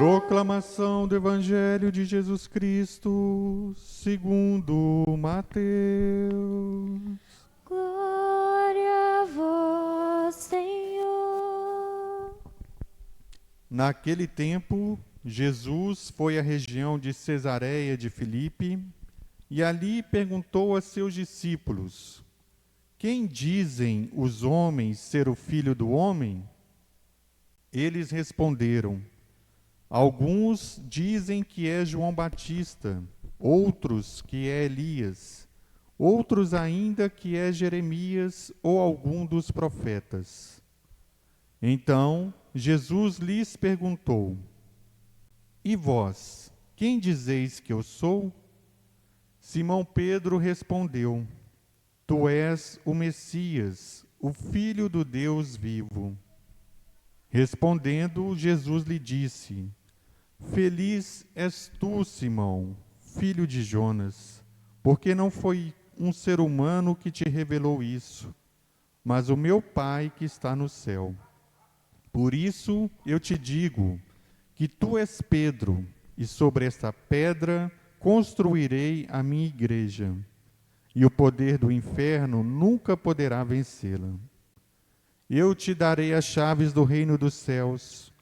Proclamação do Evangelho de Jesus Cristo, segundo Mateus. Glória a vós, Senhor. Naquele tempo, Jesus foi à região de Cesareia de Filipe e ali perguntou a seus discípulos: Quem dizem os homens ser o Filho do Homem? Eles responderam: Alguns dizem que é João Batista, outros que é Elias, outros ainda que é Jeremias ou algum dos profetas. Então Jesus lhes perguntou: E vós, quem dizeis que eu sou? Simão Pedro respondeu: Tu és o Messias, o Filho do Deus vivo. Respondendo, Jesus lhe disse: Feliz és tu, Simão, filho de Jonas, porque não foi um ser humano que te revelou isso, mas o meu Pai que está no céu. Por isso eu te digo que tu és Pedro, e sobre esta pedra construirei a minha igreja, e o poder do inferno nunca poderá vencê-la. Eu te darei as chaves do reino dos céus.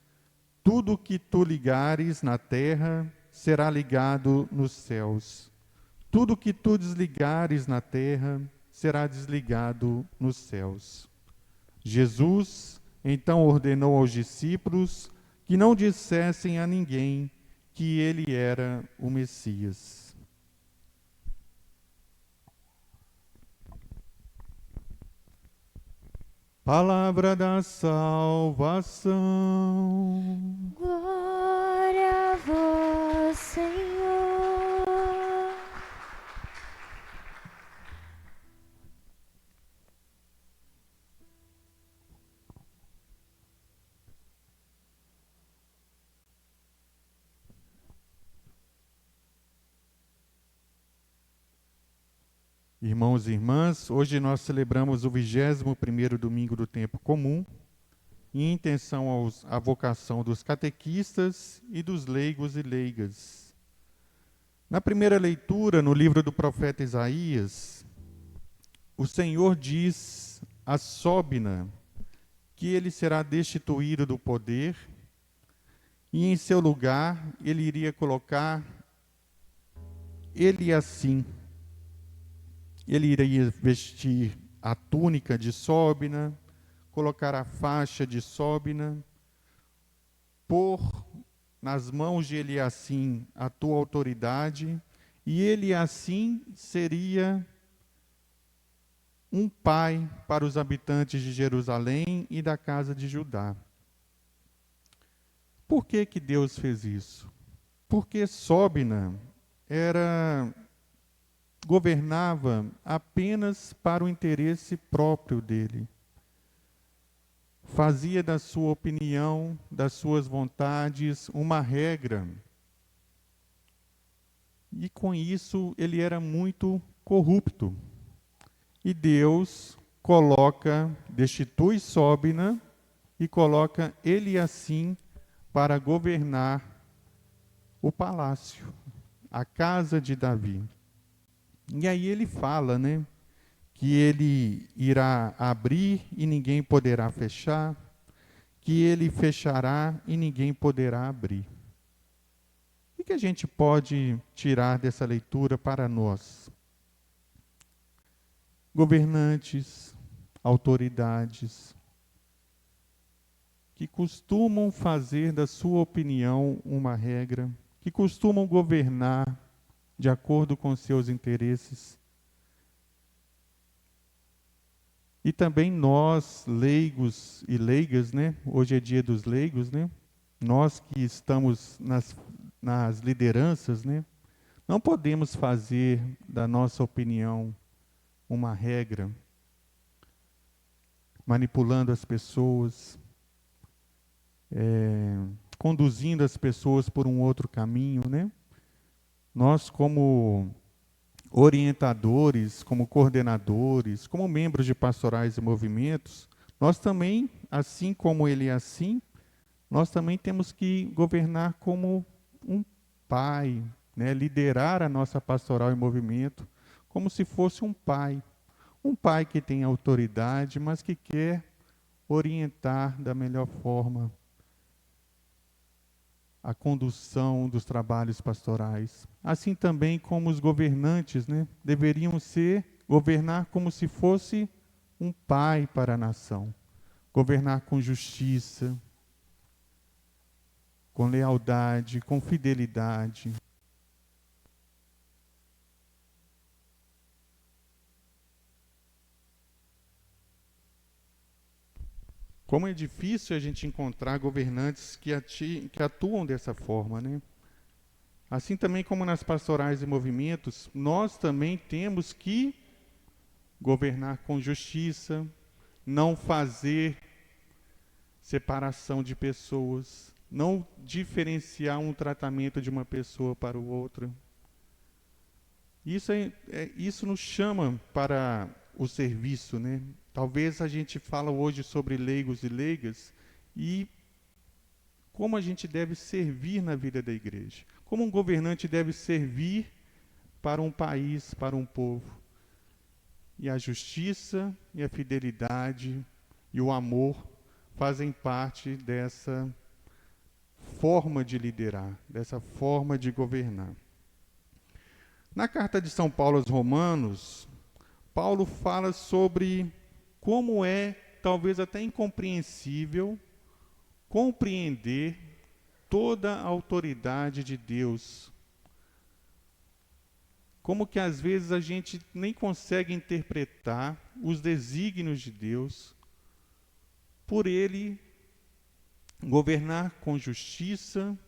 Tudo que tu ligares na terra será ligado nos céus. Tudo que tu desligares na terra será desligado nos céus. Jesus então ordenou aos discípulos que não dissessem a ninguém que ele era o Messias. Palavra da salvação. Glória a vós, Senhor. Irmãos e irmãs, hoje nós celebramos o 21º domingo do tempo comum, em intenção à vocação dos catequistas e dos leigos e leigas. Na primeira leitura, no livro do profeta Isaías, o Senhor diz a Sóbina que ele será destituído do poder e em seu lugar ele iria colocar Eliacim. Ele iria vestir a túnica de Sóbina, colocar a faixa de Sóbina, pôr nas mãos de Eliacim a tua autoridade, e Eliacim seria um pai para os habitantes de Jerusalém e da casa de Judá. Por que que Deus fez isso? Porque Sóbina governava apenas para o interesse próprio dele. Fazia da sua opinião, das suas vontades, uma regra. E com isso ele era muito corrupto. E Deus destitui Sóbina e coloca Eliacim para governar o palácio, a casa de Davi. E aí ele fala, que ele irá abrir e ninguém poderá fechar, que ele fechará e ninguém poderá abrir. O que a gente pode tirar dessa leitura para nós? Governantes, autoridades, que costumam fazer da sua opinião uma regra, que costumam governar de acordo com seus interesses. E também nós, leigos e leigas, hoje é dia dos leigos, nós que estamos nas lideranças, não podemos fazer da nossa opinião uma regra, manipulando as pessoas, conduzindo as pessoas por um outro caminho, Nós, como orientadores, como coordenadores, como membros de pastorais e movimentos, nós também, assim como Eliacim, nós também temos que governar como um pai, né? Liderar a nossa pastoral em movimento como se fosse um pai. Um pai que tem autoridade, mas que quer orientar da melhor forma a condução dos trabalhos pastorais. Assim também como os governantes, né, deveriam governar como se fosse um pai para a nação. Governar com justiça, com lealdade, com fidelidade. Como é difícil a gente encontrar governantes que atuam dessa forma, né? Assim também como nas pastorais e movimentos, nós também temos que governar com justiça, não fazer separação de pessoas, não diferenciar um tratamento de uma pessoa para o outro. Isso nos chama para o serviço, né? Talvez a gente fala hoje sobre leigos e leigas e como a gente deve servir na vida da igreja. Como um governante deve servir para um país, para um povo. E a justiça e a fidelidade e o amor fazem parte dessa forma de liderar, dessa forma de governar. Na carta de São Paulo aos Romanos, Paulo fala sobre como é, talvez até incompreensível, compreender toda a autoridade de Deus. Como que às vezes a gente nem consegue interpretar os desígnios de Deus, por Ele governar com justiça,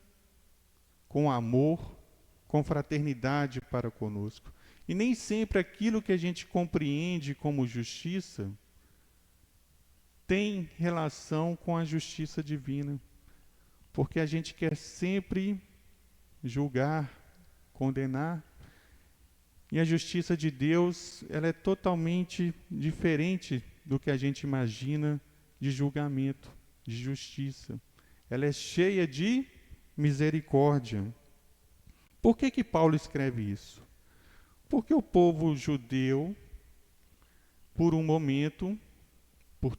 com amor, com fraternidade para conosco. E nem sempre aquilo que a gente compreende como justiça tem relação com a justiça divina, porque a gente quer sempre julgar, condenar, e a justiça de Deus, ela é totalmente diferente do que a gente imagina de julgamento, de justiça. Ela é cheia de misericórdia. Por que Paulo escreve isso? Porque o povo judeu, por um momento, por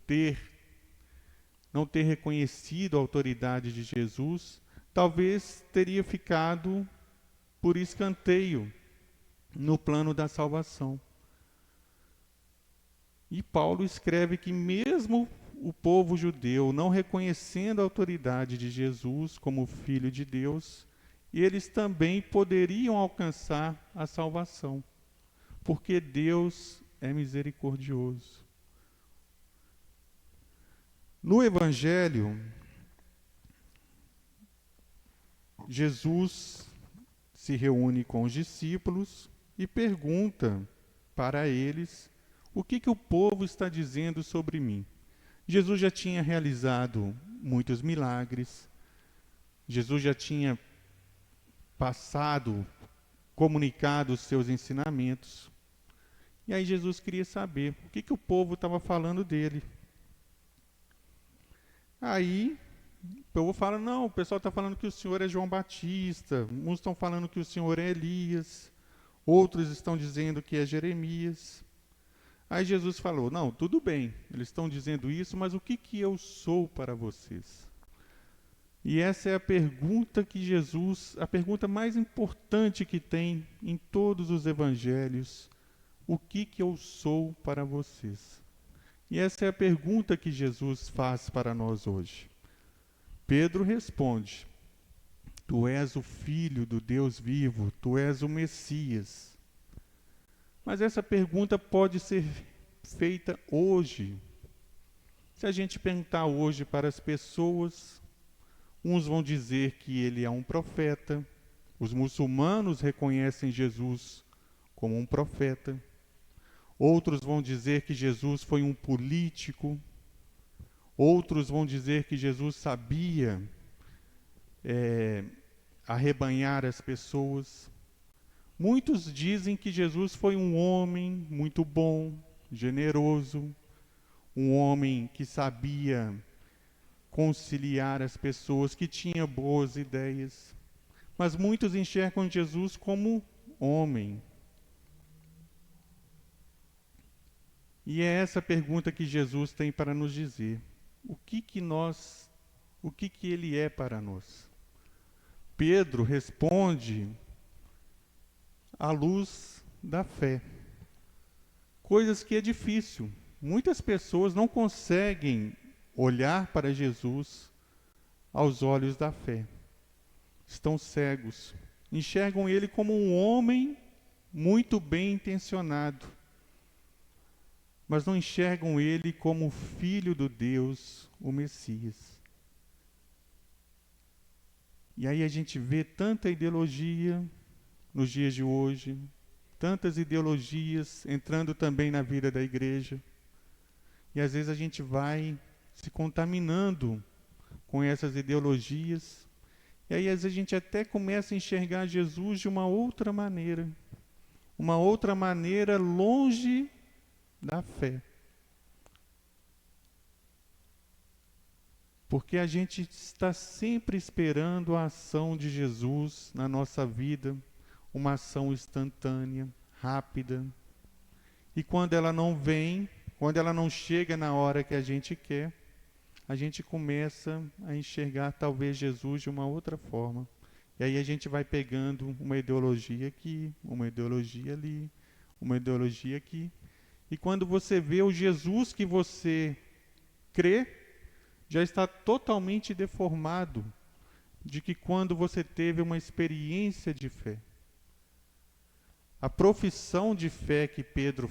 não ter reconhecido a autoridade de Jesus, talvez teria ficado por escanteio no plano da salvação. E Paulo escreve que mesmo o povo judeu não reconhecendo a autoridade de Jesus como Filho de Deus, eles também poderiam alcançar a salvação, porque Deus é misericordioso. No Evangelho, Jesus se reúne com os discípulos e pergunta para eles o que o povo está dizendo sobre mim. Jesus já tinha realizado muitos milagres, Jesus já tinha comunicado os seus ensinamentos. E aí Jesus queria saber o que o povo estava falando dele. Aí o povo fala, não, o pessoal está falando que o Senhor é João Batista, uns estão falando que o Senhor é Elias, outros estão dizendo que é Jeremias. Aí Jesus falou, não, tudo bem, eles estão dizendo isso, mas o que eu sou para vocês? E essa é a pergunta a pergunta mais importante que tem em todos os evangelhos. O que eu sou para vocês? E essa é a pergunta que Jesus faz para nós hoje. Pedro responde, tu és o Filho do Deus vivo, tu és o Messias. Mas essa pergunta pode ser feita hoje. Se a gente perguntar hoje para as pessoas, uns vão dizer que ele é um profeta, os muçulmanos reconhecem Jesus como um profeta, outros vão dizer que Jesus foi um político, outros vão dizer que Jesus sabia arrebanhar as pessoas. Muitos dizem que Jesus foi um homem muito bom, generoso, um homem que sabia conciliar as pessoas, que tinha boas ideias. Mas muitos enxergam Jesus como homem. E é essa pergunta que Jesus tem para nos dizer. O que ele é para nós? Pedro responde à luz da fé. Coisas que é difícil. Muitas pessoas não conseguem olhar para Jesus aos olhos da fé. Estão cegos. Enxergam ele como um homem muito bem intencionado, mas não enxergam ele como filho do Deus, o Messias. E aí a gente vê tanta ideologia nos dias de hoje, tantas ideologias entrando também na vida da igreja. E às vezes a gente vai se contaminando com essas ideologias. E aí às vezes a gente até começa a enxergar Jesus de uma outra maneira longe da fé. Porque a gente está sempre esperando a ação de Jesus na nossa vida, uma ação instantânea, rápida. E quando ela não vem, quando ela não chega na hora que a gente quer, a gente começa a enxergar talvez Jesus de uma outra forma. E aí a gente vai pegando uma ideologia aqui, uma ideologia ali, uma ideologia aqui. E quando você vê o Jesus que você crê, já está totalmente deformado de que quando você teve uma experiência de fé. A profissão de fé que Pedro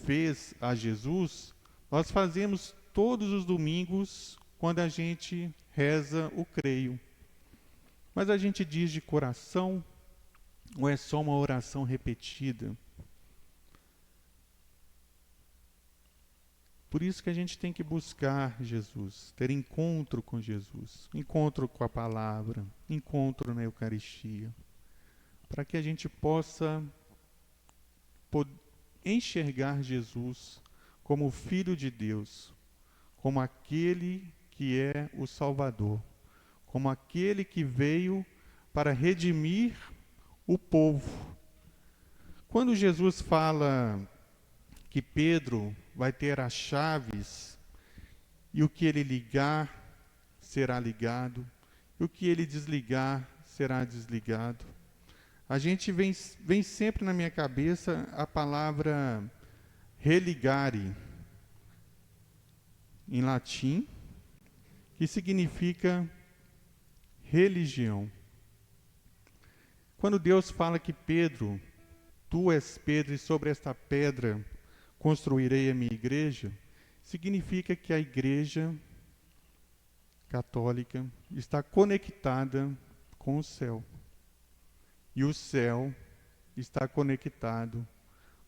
fez a Jesus, nós fazemos todos os domingos quando a gente reza o creio. Mas a gente diz de coração ou é só uma oração repetida? Por isso que a gente tem que buscar Jesus, ter encontro com Jesus, encontro com a palavra, encontro na Eucaristia, para que a gente possa enxergar Jesus como o Filho de Deus, como aquele que é o Salvador, como aquele que veio para redimir o povo. Quando Jesus fala que Pedro vai ter as chaves e o que ele ligar será ligado, e o que ele desligar será desligado, a gente vem sempre na minha cabeça a palavra religare, em latim, que significa religião. Quando Deus fala que Pedro, tu és Pedro e sobre esta pedra construirei a minha igreja, significa que a igreja católica está conectada com o céu. E o céu está conectado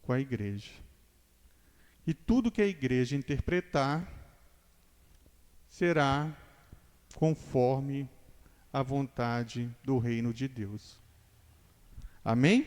com a igreja. E tudo que a igreja interpretar será conforme a vontade do reino de Deus. Amém?